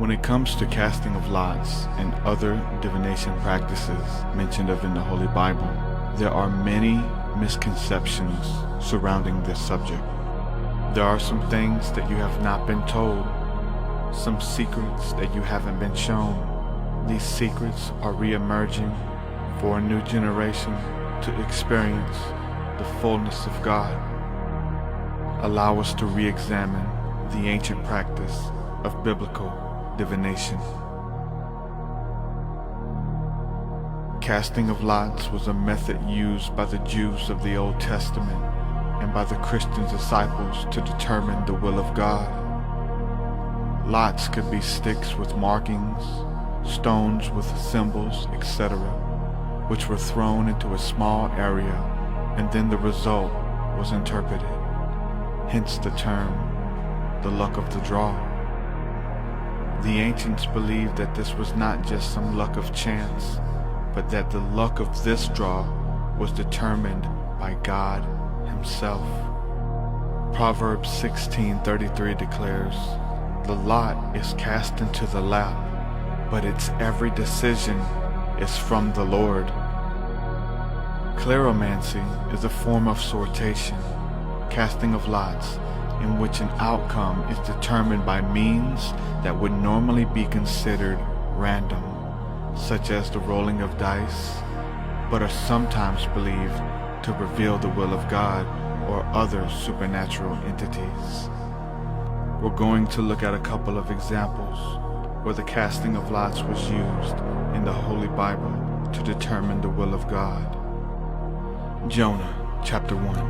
When it comes to casting of lots and other divination practices mentioned of in the Holy Bible, there are many misconceptions surrounding this subject. There are some things that you have not been told, some secrets that you haven't been shown. These secrets are re-emerging for a new generation to experience the fullness of God. Allow us to re-examine the ancient practice of biblical divination. Casting of lots was a method used by the Jews of the Old Testament and by the Christian disciples to determine the will of God. Lots could be sticks with markings, stones with symbols, etc., which were thrown into a small area, and then the result was interpreted. Hence the term, the luck of the draw. The ancients believed that this was not just some luck of chance, but that the luck of this draw was determined by God Himself. Proverbs 16:33 declares, "The lot is cast into the lap, but its every decision is from the Lord." Cleromancy is a form of sortation, casting of lots, in which an outcome is determined by means that would normally be considered random, such as the rolling of dice, but are sometimes believed to reveal the will of God or other supernatural entities. We're going to look at a couple of examples where the casting of lots was used in the Holy Bible to determine the will of God. Jonah, chapter 1.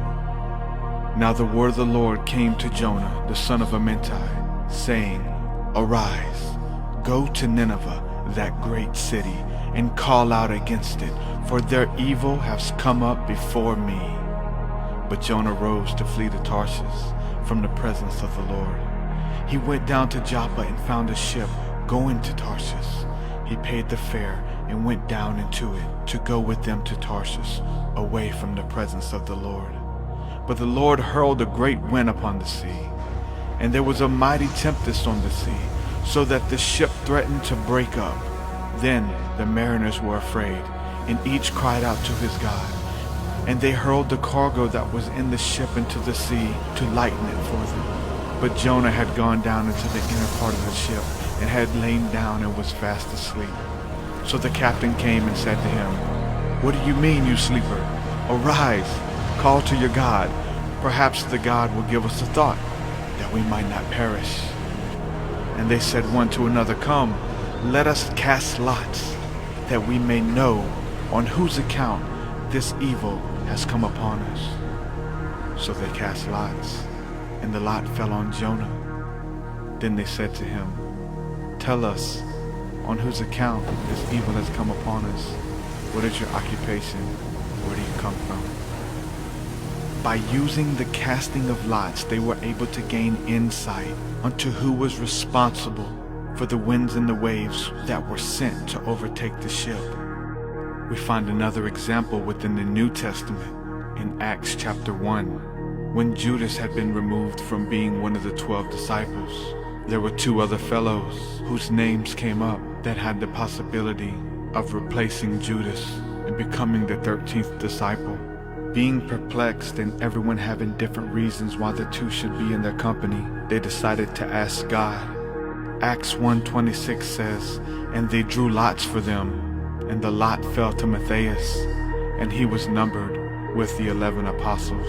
Now the word of the Lord came to Jonah, the son of Amittai, saying, "Arise, go to Nineveh, that great city, and call out against it, for their evil has come up before me." But Jonah rose to flee to Tarshish from the presence of the Lord. He went down to Joppa and found a ship going to Tarshish. He paid the fare and went down into it to go with them to Tarshish, away from the presence of the Lord. But the Lord hurled a great wind upon the sea, and there was a mighty tempest on the sea, so that the ship threatened to break up. Then the mariners were afraid, and each cried out to his God. And they hurled the cargo that was in the ship into the sea to lighten it for them. But Jonah had gone down into the inner part of the ship, and had lain down and was fast asleep. So the captain came and said to him, "What do you mean, you sleeper? Arise, call to your God. Perhaps the God will give us a thought, that we might not perish." And they said one to another, "Come, let us cast lots, that we may know on whose account this evil has come upon us." So they cast lots, and the lot fell on Jonah. Then they said to him, "Tell us, on whose account this evil has come upon us? What is your occupation? Where do you come from?" By using the casting of lots, they were able to gain insight onto who was responsible for the winds and the waves that were sent to overtake the ship. We find another example within the New Testament in Acts chapter 1. When Judas had been removed from being one of the 12 disciples, there were two other fellows whose names came up that had the possibility of replacing Judas and becoming the 13th disciple. Being perplexed and everyone having different reasons why the two should be in their company, they decided to ask God. Acts 1:26 says, "And they drew lots for them, and the lot fell to Matthias, and he was numbered with the 11 apostles."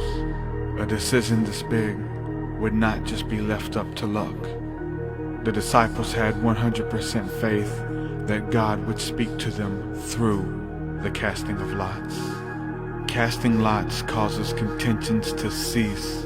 A decision this big would not just be left up to luck. The disciples had 100% faith that God would speak to them through the casting of lots. Casting lots causes contentions to cease